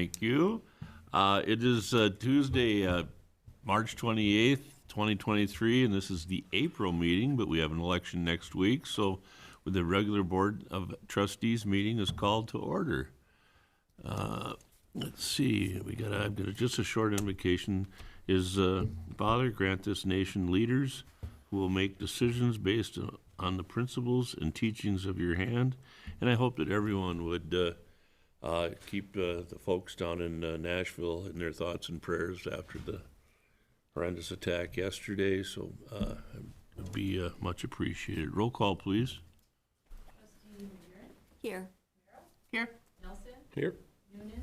Thank you. It is Tuesday, March 28th, 2023, and this is the April meeting, but we have an election next week, so with the regular Board of Trustees meeting is called to order. Let's see, I've got just a short invocation. Is Father, grant this nation leaders who will make decisions based on the principles and teachings of your hand, and I hope that everyone would keep the folks down in Nashville in their thoughts and prayers after the horrendous attack yesterday, so it would be much appreciated. Roll call, please. Trustee McGurran? Here. Here. Nelson? Here. Noonan?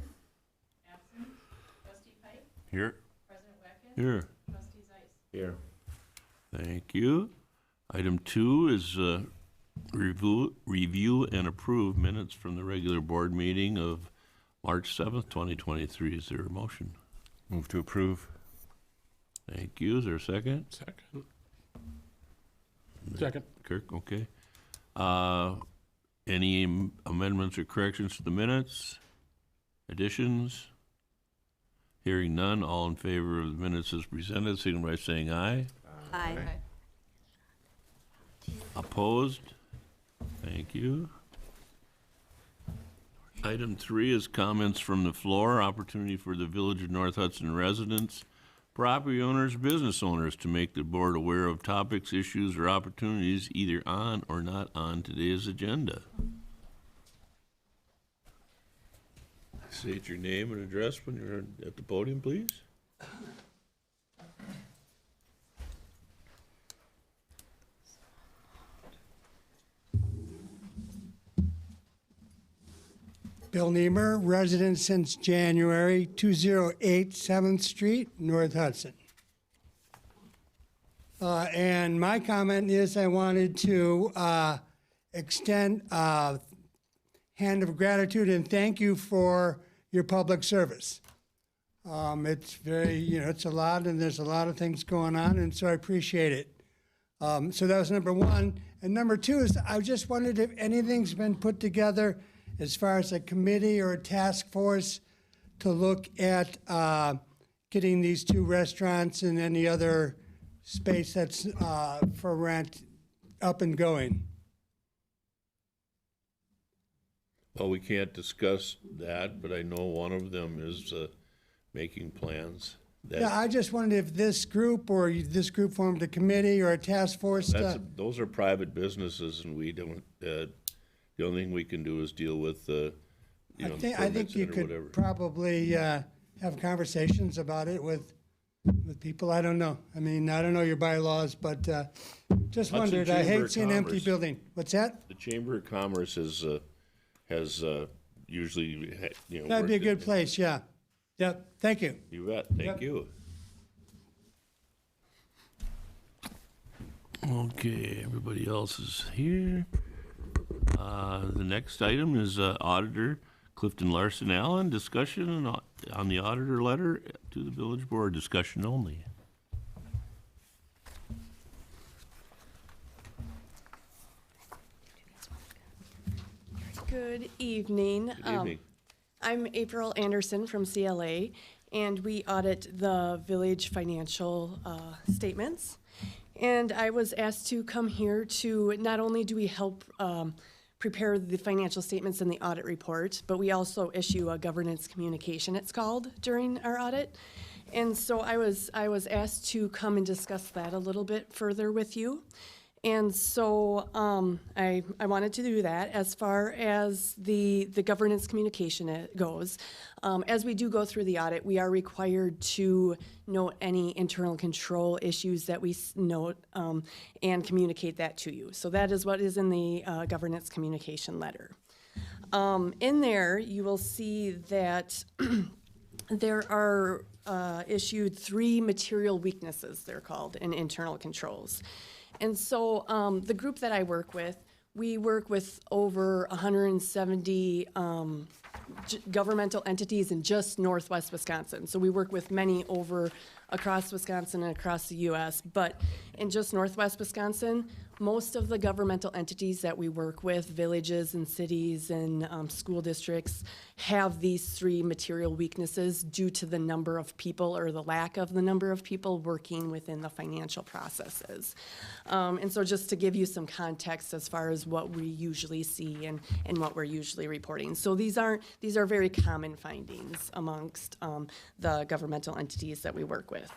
Absent. Trustee Pike? Here. President Watkins? Here. Trustee Zeiss? Here. Thank you. Item 2 is review and approve minutes from the regular board meeting of March 7th, 2023. Is there a motion? Move to approve. Thank you. Is there a second? Second. Second. Kirk, okay. Any amendments or corrections to the minutes? Additions? Hearing none, all in favor of the minutes as presented, signify by saying aye. Aye. Opposed? Thank you. Item 3 is comments from the floor, opportunity for the Village of North Hudson residents, property owners, business owners to make the board aware of topics, issues, or opportunities either on or not on today's agenda. State your name and address when you're at the podium, please. Bill Niemer, resident since January, 208 7th Street, North Hudson. And my comment is I wanted to extend a hand of gratitude and thank you for your public service. It's very, it's a lot and there's a lot of things going on, and so I appreciate it. So that was number 1. And number 2 is I just wondered if anything's been put together as far as a committee or a task force to look at getting these 2 restaurants and any other space that's for rent up and going. Well, we can't discuss that, but I know one of them is making plans. Yeah, I just wondered if this group or this group formed a committee or a task force. Those are private businesses, and we don't. The only thing we can do is deal with I think you could probably have conversations about it with people. I don't know. I mean, I don't know your bylaws, but just Hudson wondered. I Chamber hate of seeing an empty Commerce. building. What's that? The Chamber of Commerce has usually That'd be a worked good place. Yeah. Yep. Thank you. You bet. Thank you. Okay, everybody else is here. The next item is Auditor Clifton Larson Allen, discussion on the auditor letter to the village board, discussion only. Good evening. Good evening. I'm April Anderson from CLA, and we audit the village financial statements. And I was asked to come here to, not only do we help prepare the financial statements and the audit report, but we also issue a governance communication, it's called, during our audit. And so I was asked to come and discuss that a little bit further with you. And so I wanted to do that. As far as the governance communication goes, as we do go through the audit, we are required to note any internal control issues that we note and communicate that to you. So that is what is in the governance communication letter. In there, you will see that there are issued 3 material weaknesses, they're called, in internal controls. And so the group that I work with, we work with over 170 governmental entities in just Northwest Wisconsin. So we work with many across Wisconsin and across the U.S., but in just Northwest Wisconsin, Most of the governmental entities that we work with, villages and cities and school districts, have these three material weaknesses due to the number of people or the lack of the number of people working within the financial processes. And so just to give you some context as far as what we usually see and what we're usually reporting. So these are very common findings amongst the governmental entities that we work with.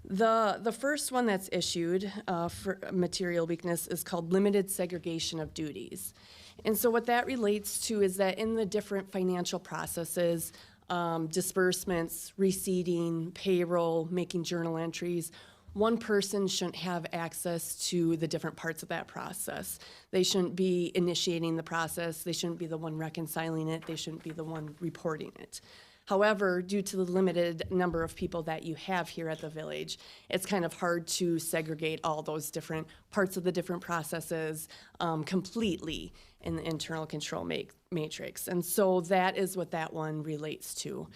The first one that's issued for material weakness is called limited segregation of duties. And so what that relates to is that in the different financial processes, disbursements, receipting, payroll, making journal entries, one person shouldn't have access to the different parts of that process. They shouldn't be initiating the process. They shouldn't be the one reconciling it. They shouldn't be the one reporting it. However, due to the limited number of people that you have here at the village, it's kind of hard to segregate all those different parts of the different processes completely in the internal control matrix. And so that is what that one relates to.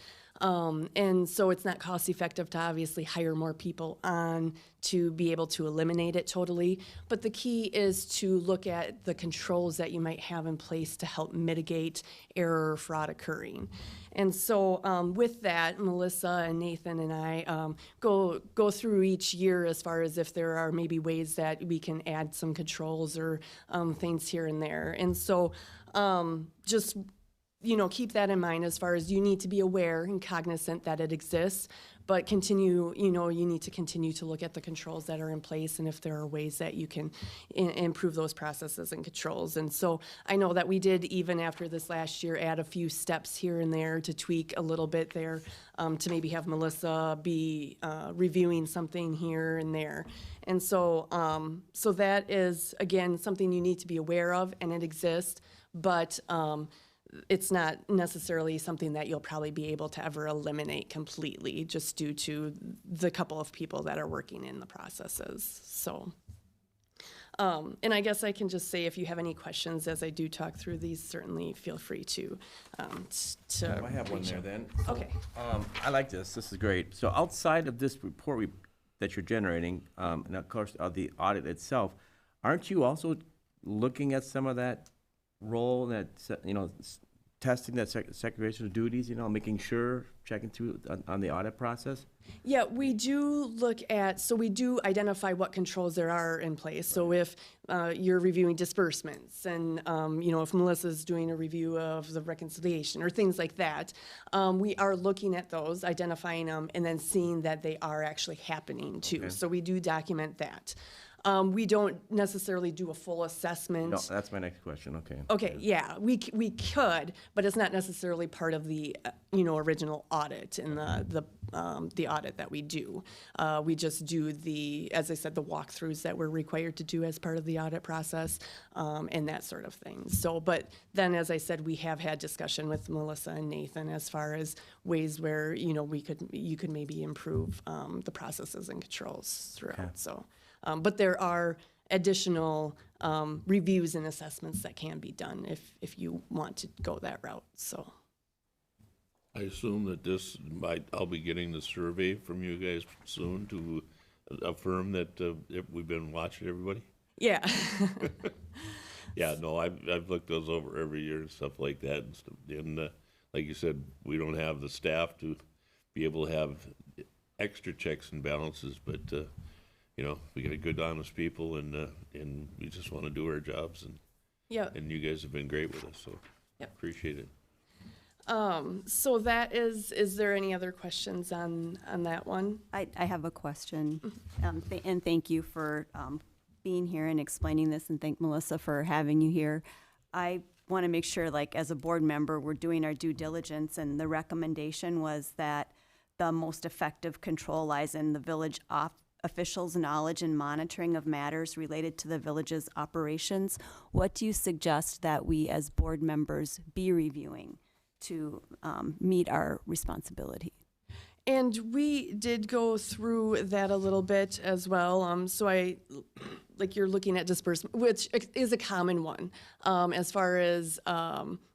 And so it's not cost effective to obviously hire more people on to be able to eliminate it totally. But the key is to look at the controls that you might have in place to help mitigate error or fraud occurring. And so with that, Melissa and Nathan and I go through each year as far as if there are maybe ways that we can add some controls or things here and there. And so just keep that in mind as far as you need to be aware and cognizant that it exists, but you need to continue to look at the controls that are in place and if there are ways that you can improve those processes and controls. And so I know that we did, even after this last year, add a few steps here and there to tweak a little bit there, to maybe have Melissa be reviewing something here and there. And so that is, again, something you need to be aware of, and it exists, but it's not necessarily something that you'll probably be able to ever eliminate completely, just due to the couple of people that are working in the processes. So, and I guess I can just say, if you have any questions as I do talk through these, certainly feel free to I have one reach there out. then. Okay. I like this. This is great. So outside of this report that you're generating, and of course the audit itself, aren't you also looking at some of that role that testing that segregation of duties, making sure, checking through on the audit process? Yeah, we do we do identify what controls there are in place. So if you're reviewing disbursements and, if Melissa's doing a review of the reconciliation or things like that, we are looking at those, identifying them, and then seeing that they are actually happening too. Okay. So we do document that. We don't necessarily do a full assessment. No, that's my next question. Okay. Okay, yeah, we could, but it's not necessarily part of the, original audit and the audit that we do. We just do as I said, the walkthroughs that we're required to do as part of the audit process, and that sort of thing. So, but then, as I said, we have had discussion with Melissa and Nathan as far as ways where, you could maybe improve the processes and controls throughout, Okay. so. But there are additional reviews and assessments that can be done if you want to go that route. So I assume that I'll be getting the survey from you guys soon to affirm that we've been watching everybody. yeah, Yeah, no, I've looked those over every year and stuff like that, and stuff. And like you said, we don't have the staff to be able to have extra checks and balances, but we got good, honest people, and we just want to do our jobs, yeah. and you guys have been great with us, so Yep. appreciate it. So that is there any other questions on that one? I have a question, and thank you for being here and explaining this, and thank Melissa for having you here. I want to make sure, as a board member, we're doing our due diligence, and the recommendation was that the most effective control lies in the village officials' knowledge and monitoring of matters related to the village's operations. What do you suggest that we as board members be reviewing to meet our responsibility? And we did go through that a little bit as well. So I like you're looking at disbursement, which is a common one, as far as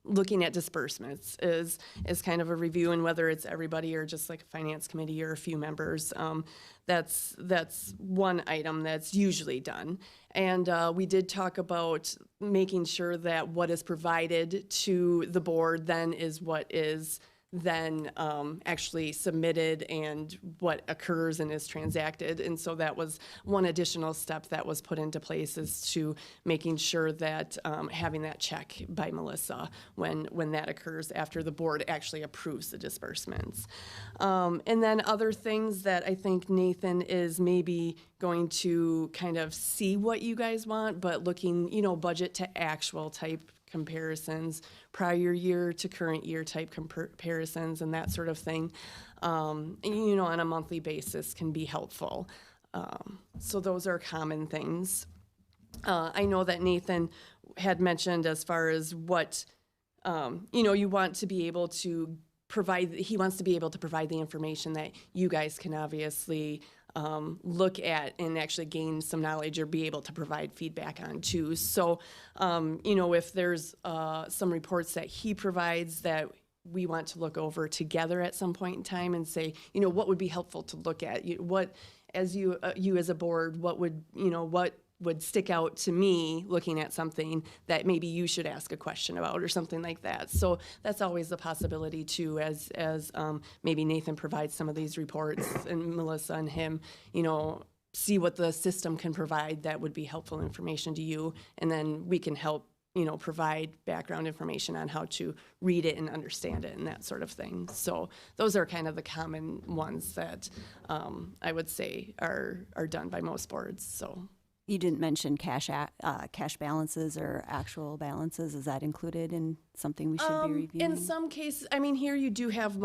looking at disbursements is kind of a review, and whether it's everybody or just like a finance committee or a few members. That's one item that's usually done. And we did talk about making sure that what is provided to the board then is what is then actually submitted and what occurs and is transacted. And so that was one additional step that was put into place, is to making sure that having that check by Melissa when that occurs after the board actually approves the disbursements. And then other things that I think Nathan is maybe going to kind of see what you guys want, but looking, budget to actual type comparisons, prior year to current year type comparisons, and that sort of thing, on a monthly basis can be helpful. So those are common things. I know that Nathan had mentioned as far as what, you want to be able to provide, he wants to be able to provide the information that you guys can obviously look at and actually gain some knowledge or be able to provide feedback on too. So, if there's some reports that he provides that we want to look over together at some point in time and say, what would be helpful to look at? What, as you as a board, what would stick out to me looking at something that maybe you should ask a question about or something like that. So that's always a possibility too, as maybe Nathan provides some of these reports and Melissa and him, see what the system can provide that would be helpful information to you. And then we can help, provide background information on how to read it and understand it and that sort of thing. So those are kind of the common ones that I would say are done by most boards, so. You didn't mention cash balances or actual balances. Is that included in something we should be reviewing? In some cases, here you do have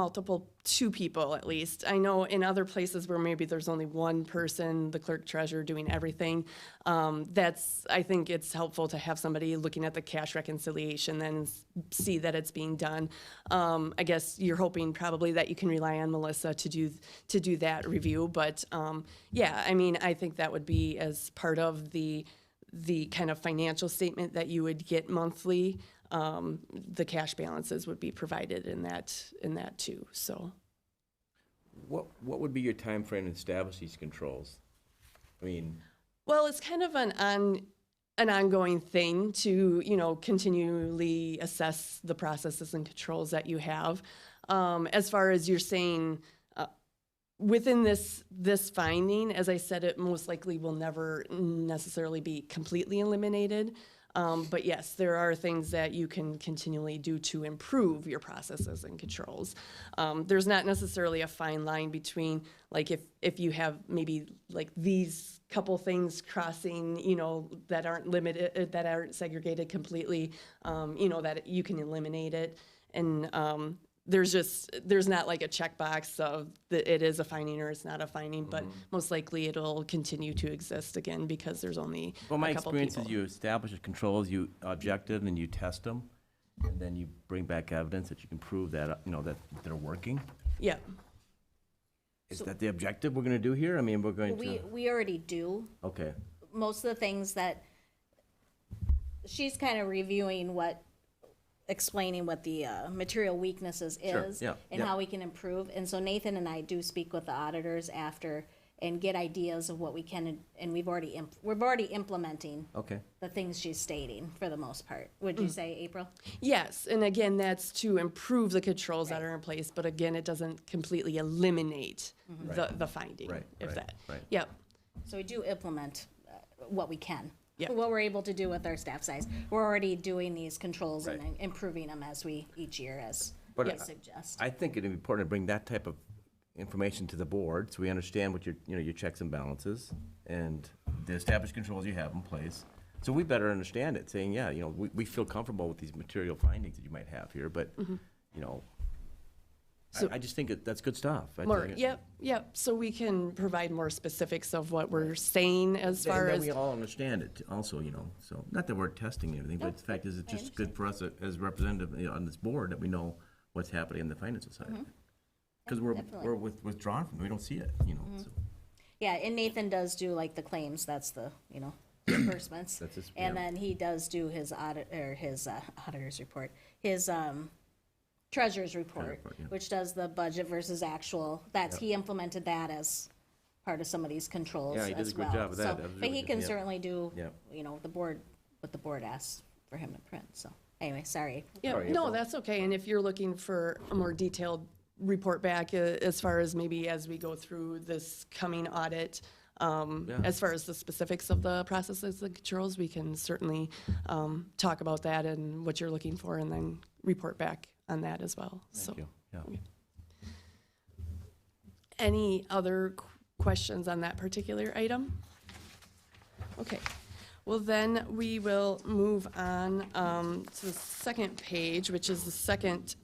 two people at least. I know in other places where maybe there's only one person, the clerk treasurer, doing everything. I think it's helpful to have somebody looking at the cash reconciliation then see that it's being done. I guess you're hoping probably that you can rely on Melissa to do that review. But I think that would be as part of the kind of financial statement that you would get monthly. The cash balances would be provided in that too. So, What would be your time frame to establish these controls? well, it's kind of an ongoing thing to continually assess the processes and controls that you have. As far as you're saying, within this finding, as I said, it most likely will never necessarily be completely eliminated. But yes, there are things that you can continually do to improve your processes and controls. There's not necessarily a fine line between, like, if you have maybe like these couple things crossing, that aren't limited, that aren't segregated completely, that you can eliminate it. And there's not like a checkbox of that it is a finding or it's not a finding, but most likely it'll continue to exist again because there's only Well, my a couple experience people. is you establish the controls, you objective, and you test them, and then you bring back evidence that you can prove that, that they're working. Yeah. Is that the objective we're gonna do here? We're going to, We already do. okay. Most of the things that, she's kind of reviewing explaining what the material weaknesses Sure, is yeah, and yeah. how we can improve. And so Nathan and I do speak with the auditors after and get ideas of what we can, and we're already implementing Okay. the things she's stating for the most part. Would you say, April? Yes, and again, that's to improve the controls that are in place, but again, it doesn't completely eliminate the finding, Right, if right, that. right. Yep, So we do implement what we can. Yeah. What we're able to do with our staff size. We're already doing these controls and Right. improving them each year as But we I- suggest. I think it'd be important to bring that type of information to the board, so we understand what your checks and balances, and the established controls you have in place. So we better understand it, saying, we feel comfortable with these material findings that you might have here, but, I just think that's good stuff. more, yep, so we can provide more specifics of what we're saying as far And then as, we all understand it also, so, not that we're testing everything, but the fact is, it's just good for us as representative, on this board, that we know what's happening on the financial side. Because Definitely. we're withdrawn from it, we don't see it, so. Yeah, and Nathan does do like the claims, that's the, disbursements. That's his- And yeah. then he does do his auditor's report, his treasurer's report, report, yeah. which does the budget versus actual. He implemented that as part of some of these controls Yeah, he did as a good well. job of that. So, That was but really he good, can yeah. certainly do, Yeah. what the board asks for him to print, so. Anyway, sorry. Yeah, Sorry, no, April. that's okay. And if you're looking for a more detailed report back, as far as maybe as we go through this coming audit, as far as the specifics of the processes and controls, we can certainly talk about that and what you're looking for, and then report back on that as well. So, Thank you, yeah. any other questions on that particular item? Okay. Well, then we will move on to the second page, which is the second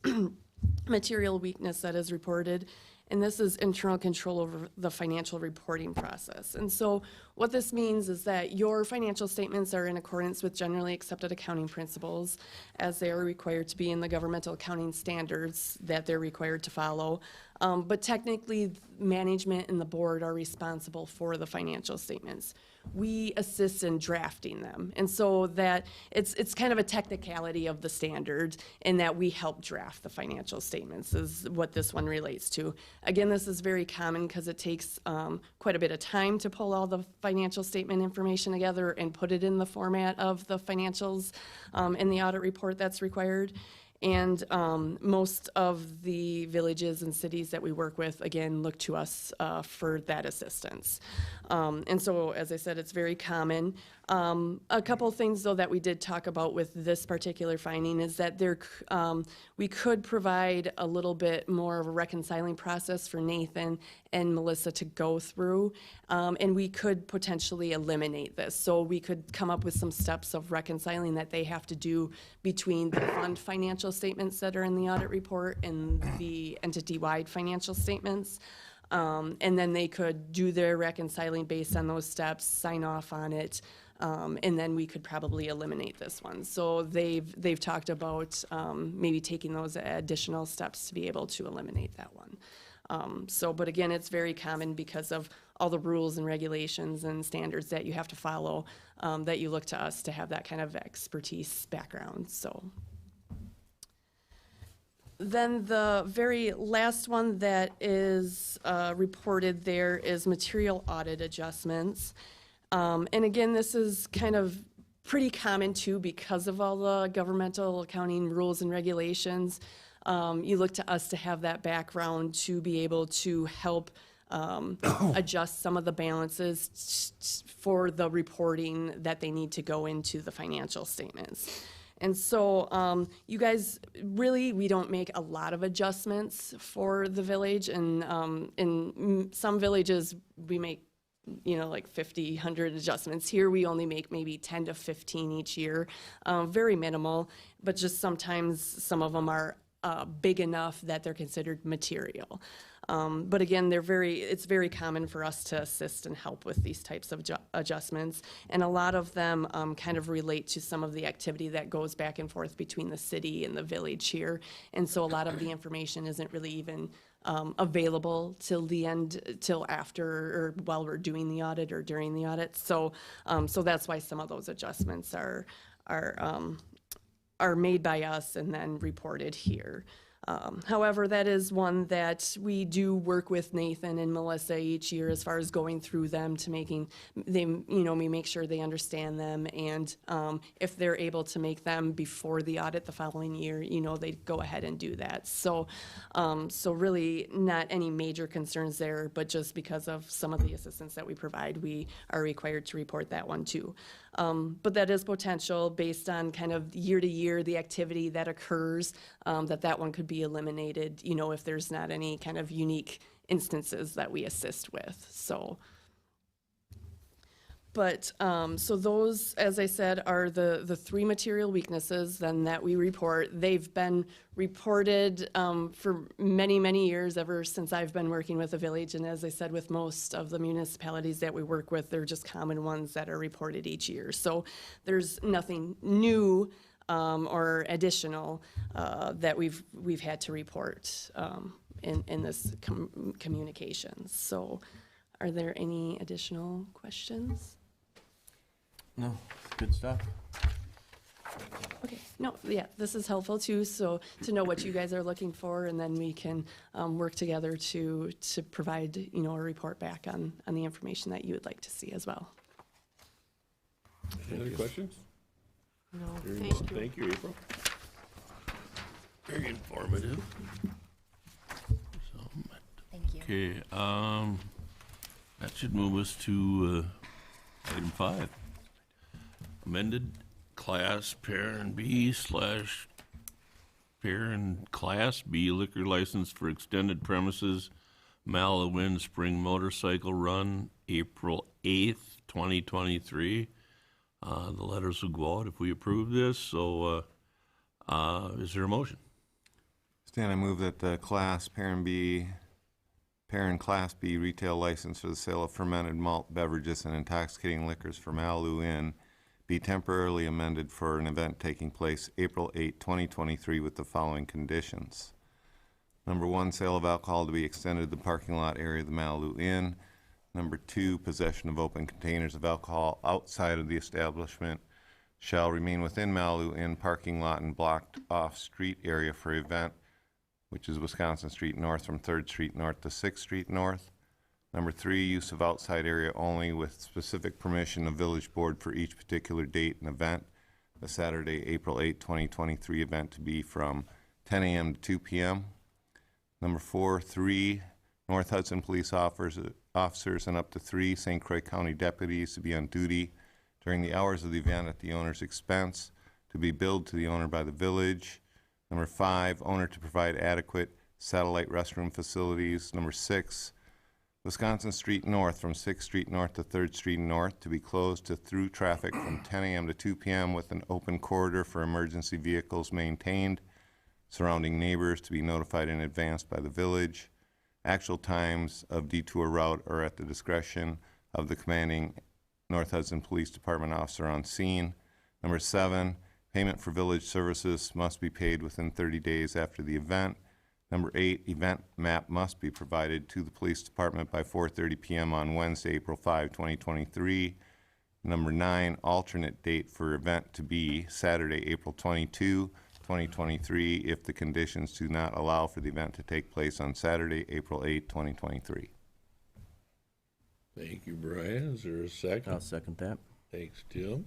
material weakness that is reported. And this is internal control over the financial reporting process. And so what this means is that your financial statements are in accordance with generally accepted accounting principles, as they are required to be in the governmental accounting standards that they're required to follow. But technically, management and the board are responsible for the financial statements. We assist in drafting them. And so that it's kind of a technicality of the standard in that we help draft the financial statements is what this one relates to. Again, this is very common because it takes quite a bit of time to pull all the financial statement information together and put it in the format of the financials in the audit report that's required. And most of the villages and cities that we work with, again, look to us for that assistance. And so, as I said, it's very common. A couple of things, though, that we did talk about with this particular finding is that we could provide a little bit more of a reconciling process for Nathan and Melissa to go through, and we could potentially eliminate this. So we could come up with some steps of reconciling that they have to do between the fund financial statements that are in the audit report and the entity-wide financial statements. And then they could do their reconciling based on those steps, sign off on it, and then we could probably eliminate this one. So they've talked about maybe taking those additional steps to be able to eliminate that one. But again, it's very common because of all the rules and regulations and standards that you have to follow, that you look to us to have that kind of expertise background, so. Then the very last one that is reported there is material audit adjustments. And again, this is kind of pretty common too because of all the governmental accounting rules and regulations. You look to us to have that background to be able to help adjust some of the balances for the reporting that they need to go into the financial statements. And so you guys, really, we don't make a lot of adjustments for the village. And in some villages, we make, like 50, 100 adjustments. Here, we only make maybe 10 to 15 each year. Very minimal, but just sometimes some of them are big enough that they're considered material. But again, it's very common for us to assist and help with these types of adjustments. And a lot of them kind of relate to some of the activity that goes back and forth between the city and the village here. And so a lot of the information isn't really even available till after or while we're doing the audit or during the audit. So that's why some of those adjustments are made by us and then reported here. However, that is one that we do work with Nathan and Melissa each year as far as going through them to making them, we make sure they understand them. And if they're able to make them before the audit the following year, they go ahead and do that. So really not any major concerns there, but just because of some of the assistance that we provide, we are required to report that one too. But that is potential based on kind of year to year, the activity that occurs, that one could be eliminated, if there's not any kind of unique instances that we assist with, so. But, so those, as I said, are the three material weaknesses then that we report. They've been reported for many, many years, ever since I've been working with the village. And as I said, with most of the municipalities that we work with, they're just common ones that are reported each year. So there's nothing new or additional that we've had to report in this communications. So are there any additional questions? No, good stuff. Okay, no, yeah, this is helpful too, so to know what you guys are looking for, and then we can work together to provide, you know, a report back on the information that you would like to see as well. Any other questions? No, Very well. Thank you, April. Very informative. So, Thank you. okay, that should move us to item 5. Amended Class Parent B / Parent Class B liquor license for extended premises Malawin Spring Motorcycle Run, April 8th, 2023. The letters will go out if we approve this, so is there a motion? Stan, I move that the Parent Class B retail license for the sale of fermented malt beverages and intoxicating liquors for Malibu Inn be temporarily amended for an event taking place April 8, 2023 with the following conditions. Number 1, sale of alcohol to be extended to the parking lot area of the Malibu Inn. Number 2, possession of open containers of alcohol outside of the establishment shall remain within Malibu Inn parking lot and blocked off street area for event, which is Wisconsin Street North from 3rd Street North to 6th Street North. Number 3, use of outside area only with specific permission of village board for each particular date and event. The Saturday, April 8, 2023 event to be from 10 a.m. to 2 p.m. Number 4, 3, North Hudson police officers and up to 3 St. Croix County deputies to be on duty during the hours of the event at the owner's expense, to be billed to the owner by the village. Number 5, owner to provide adequate satellite restroom facilities. Number 6, Wisconsin Street North from 6th Street North to 3rd Street North to be closed to through traffic from 10 a.m. to 2 p.m. with an open corridor for emergency vehicles maintained. Surrounding neighbors to be notified in advance by the village. Actual times of detour route are at the discretion of the commanding North Hudson Police Department officer on scene. Number 7, payment for village services must be paid within 30 days after the event. Number 8, event map must be provided to the police department by 4:30 p.m. on Wednesday, April 5, 2023. Number 9, alternate date for event to be Saturday, April 22, 2023, if the conditions do not allow for the event to take place on Saturday, April 8, 2023. Thank you, Brian. Is there a second? I'll second that. Thanks, Tim.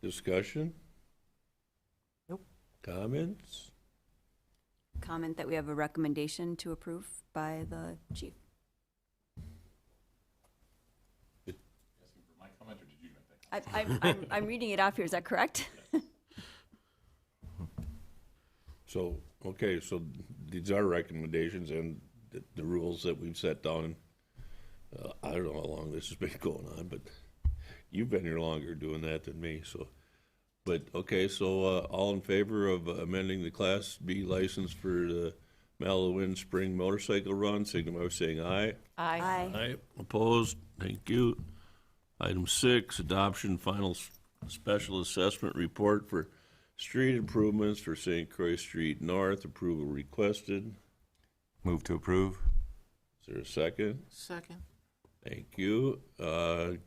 Discussion? Nope. Comments? Comment that we have a recommendation to approve by the chief. I'm reading it off here, is that correct? So, okay, so these are recommendations and the rules that we've set down. I don't know how long this has been going on, but you've been here longer doing that than me, so. But, okay, so all in favor of amending the Class B license for the Malawin Spring Motorcycle Run, signify by saying aye. Aye. Aye. Opposed? Thank you. Item 6, adoption final special assessment report for street improvements for St. Croix Street North. Approval requested. Move to approve. Is there a second? Second. Thank you.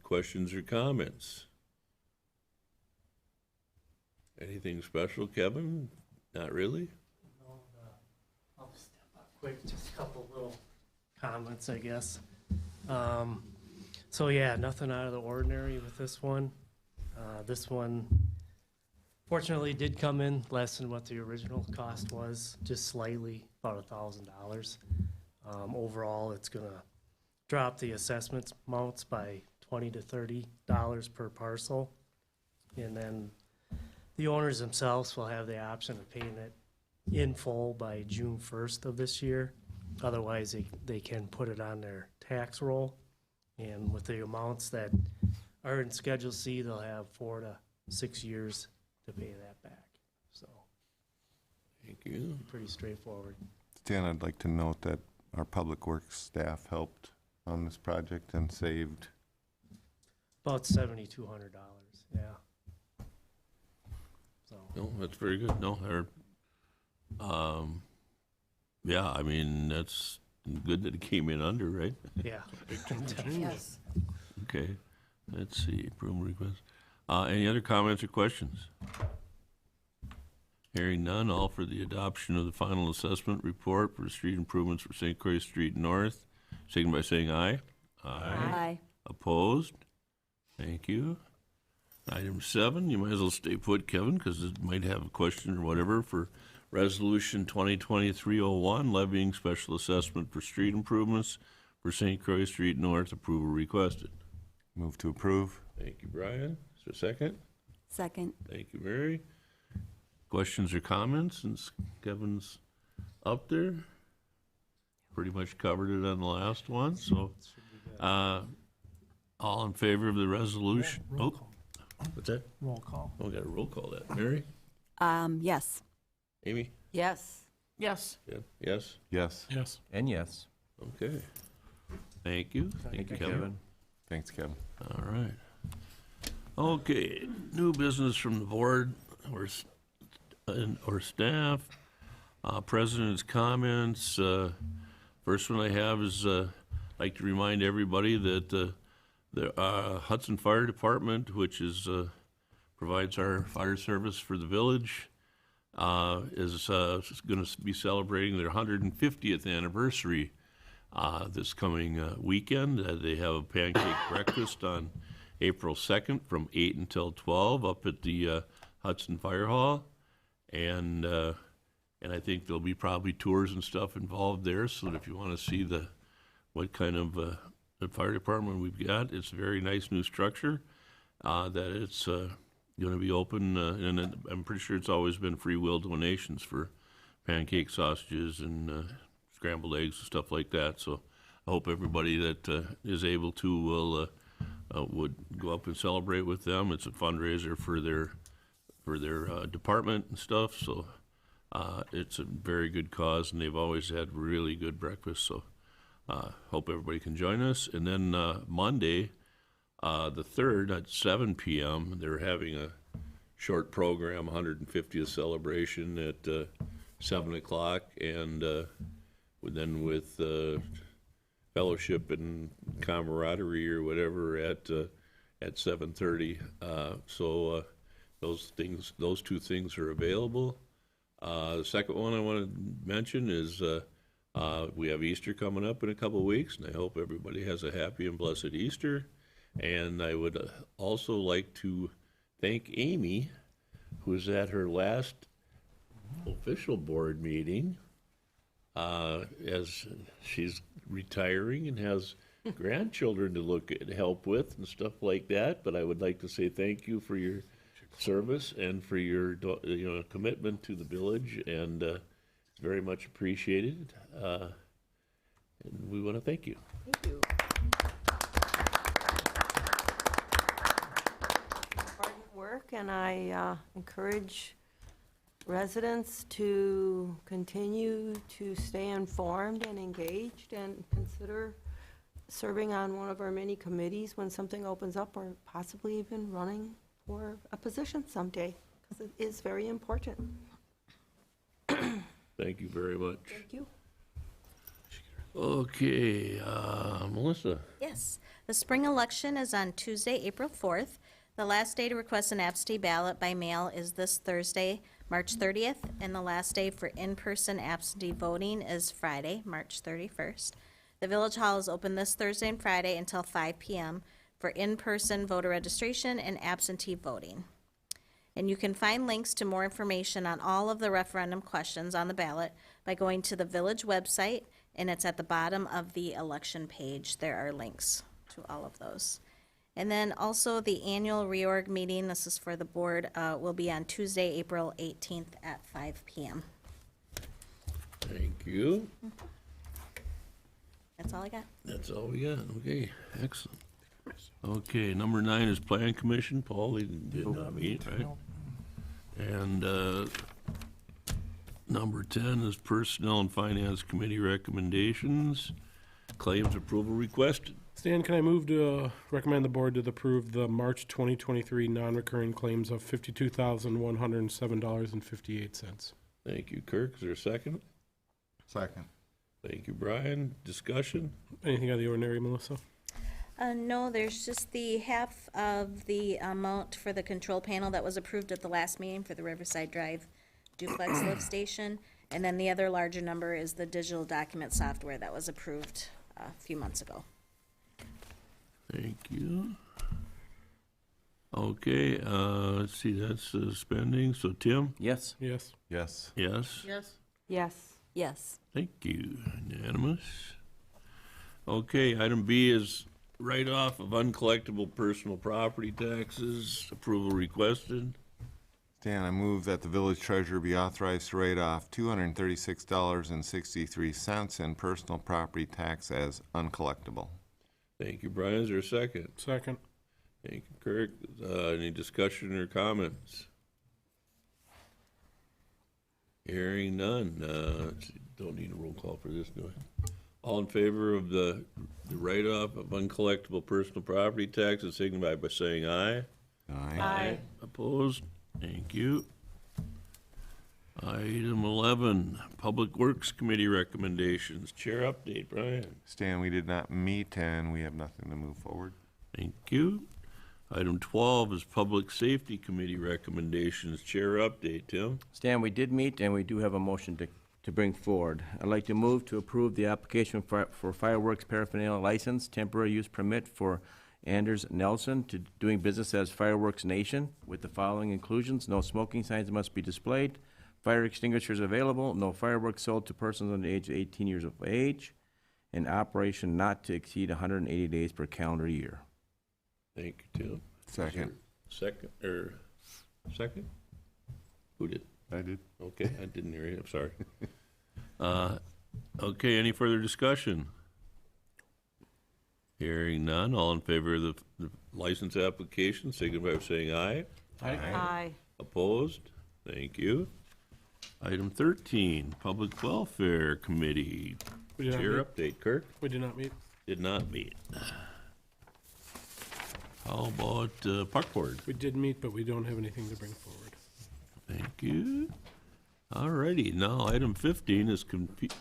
Questions or comments? Anything special, Kevin? Not really? No, I'll step up quick, just a couple little comments, I guess. So yeah, nothing out of the ordinary with this one. This one fortunately did come in less than what the original cost was, just slightly, about $1,000. Overall, it's gonna drop the assessment amounts by $20 to $30 per parcel. And then the owners themselves will have the option of paying it in full by June 1st of this year. Otherwise, they can put it on their tax roll. And with the amounts that are in Schedule C, they'll have 4 to 6 years to pay that back. So, Thank you. pretty straightforward. Stan, I'd like to note that our public works staff helped on this project and saved. About $7,200, yeah. So, No, that's very good. No, yeah, I mean, that's good that it came in under, right? yeah. Yes. Okay, let's see, approval request. Any other comments or questions? Hearing none, all for the adoption of the final assessment report for street improvements for St. Croix Street North, signify by saying aye. Aye. Opposed? Thank you. Item 7, you might as well stay put, Kevin, because it might have a question or whatever for Resolution 2020-301, levying special assessment for street improvements for St. Croix Street North, approval requested. Move to approve. Thank you, Brian. Is there a second? Second. Thank you, Mary. Questions or comments since Kevin's up there? Pretty much covered it on the last one, so, all in favor of the resolution? Oh, what's that? Roll call. Oh, we got a roll call that. Mary? Yes. Amy? Yes. Yes. Yeah. Yes? Yes. Yes. And yes. Okay. Thank you. Thank you, Kevin. Thanks, Kevin. All right. Okay, new business from the board or staff. President's comments. First one I have is I'd like to remind everybody that the Hudson Fire Department, which is provides our fire service for the village, is going to be celebrating their 150th anniversary this coming weekend. They have a pancake breakfast on April 2nd from 8 until 12 up at the Hudson Fire Hall. And I think there'll be probably tours and stuff involved there, so that if you want to see what kind of the fire department we've got, it's a very nice new structure, that it's going to be open, and I'm pretty sure it's always been free will donations for pancake sausages and scrambled eggs and stuff like that. So I hope everybody that is able to will would go up and celebrate with them. It's a fundraiser for their department and stuff. So it's a very good cause, and they've always had really good breakfast. So hope everybody can join us. And then Monday, the 3rd at 7 p.m., they're having a short program, 150th celebration at 7 o'clock, and then with fellowship and camaraderie or whatever at 7:30. So those two things are available. The second one I want to mention is we have Easter coming up in a couple of weeks, and I hope everybody has a happy and blessed Easter. And I would also like to thank Amy, who is at her last official board meeting, as she's retiring and has grandchildren to help with and stuff like that. But I would like to say thank you for your service and for your commitment to the village, and it's very much appreciated. And we want to thank you. Thank you. Important work, and I encourage residents to continue to stay informed and engaged and consider serving on one of our many committees when something opens up, or possibly even running for a position someday, because it is very important. Thank you very much. Thank you. Okay, Melissa. Yes. The spring election is on Tuesday, April 4th. The last day to request an absentee ballot by mail is this Thursday, March 30th, and the last day for in-person absentee voting is Friday, March 31st. The Village Hall is open this Thursday and Friday until 5 p.m. for in-person voter registration and absentee voting. And you can find links to more information on all of the referendum questions on the ballot by going to the village website, and it's at the bottom of the election page. There are links to all of those. And then also the annual reorg meeting, this is for the board, will be on Tuesday, April 18th at 5 p.m. Thank you. That's all I got. That's all we got. Okay, excellent. Okay, number 9 is Plan Commission. Paul, they did not meet, right? And number 10 is Personnel and Finance Committee recommendations. Claims approval requested. Stan, can I move to recommend the board to approve the March 2023 non-recurring claims of $52,107.58? Thank you, Kirk. Is there a second? Second. Thank you, Brian. Discussion? Anything out of the ordinary, Melissa? No, there's just the half of the amount for the control panel that was approved at the last meeting for the Riverside Drive duplex lift station. And then the other larger number is the digital document software that was approved a few months ago. Thank you. Okay, let's see, that's spending. So Tim? Yes? Yes. Yes. Yes? Yes. Yes. Yes. Thank you. Unanimous. Okay, item B is write-off of uncollectible personal property taxes. Approval requested. Dan, I move that the village treasurer be authorized to write off $236.63 in personal property tax as uncollectible. Thank you, Brian. Is there a second? Second. Thank you, Kirk. Any discussion or comments? Hearing none. Let's see, don't need a roll call for this, do I? All in favor of the write-off of uncollectible personal property taxes, signify by saying aye. Aye. Opposed? Thank you. Item 11, Public Works Committee recommendations. Chair update, Brian. Stan, we did not meet and we have nothing to move forward. Thank you. Item 12 is Public Safety Committee recommendations. Chair update, Tim. Stan, we did meet, and we do have a motion to bring forward. I'd like to move to approve the application for fireworks paraphernalia license, temporary use permit for Anders Nelson to doing business as Fireworks Nation with the following inclusions: no smoking signs must be displayed, fire extinguishers available, no fireworks sold to persons under the age of 18 years of age, and operation not to exceed 180 days per calendar year. Thank you, Tim. Second. Second? Who did? I did. Okay, I didn't hear you, I'm sorry. Okay, any further discussion? Hearing none, all in favor of the license application, signify by saying aye. Aye. Opposed? Thank you. Item 13, Public Welfare Committee. We did not Chair meet. update, Kirk. We did not meet. Did not meet. How about Park Board? We did meet, but we don't have anything to bring forward. Thank you. All righty, now item 15 is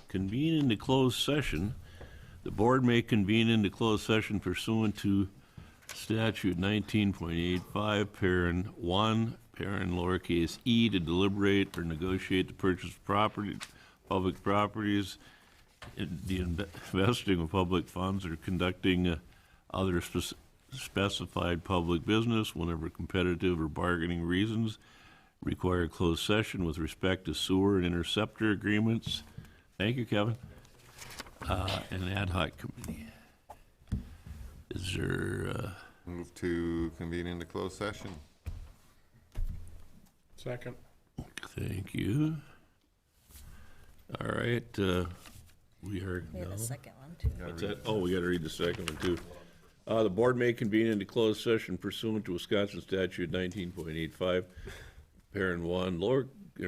convene into closed session. The board may convene into closed session pursuant to statute 19.85, parent 1, parent lowercase e, to deliberate or negotiate the purchase of property, public properties, the investing of public funds, or conducting other specified public business whenever competitive or bargaining reasons require closed session with respect to sewer and interceptor agreements. Thank you, Kevin. An ad hoc committee. Is there, Move to convene into closed session. Second. thank you. All right, we are We have now. a second one, too. What's that? Oh, we gotta read the second one, too. The board may convene into closed session pursuant to Wisconsin statute 19.85, parent 1,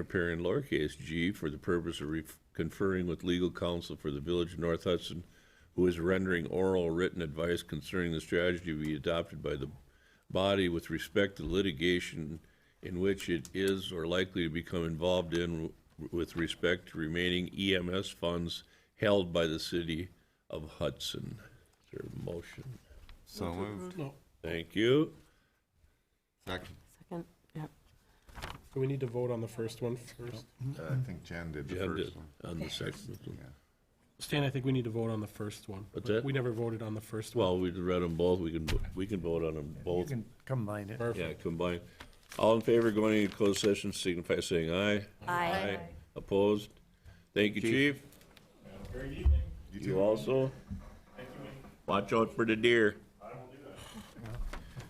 parent lowercase g, for the purpose of conferring with legal counsel for the Village of North Hudson, who is rendering oral or written advice concerning the strategy to be adopted by the body with respect to litigation in which it is or likely to become involved in with respect to remaining EMS funds held by the city of Hudson. Is there a motion? So moved. No. Thank you. Second. Second, yep. Do we need to vote on the first one first? I think Jen did the Jen did first one. on the second one. Stan, I think we need to vote on the first one. What's that? We never voted on the first one. Well, we read them both. We can vote on them both. Combine it. Yeah, combine. All in favor of going into closed session, signify by saying aye. Aye. Opposed? Thank you, Chief. You You also? Watch out for the deer.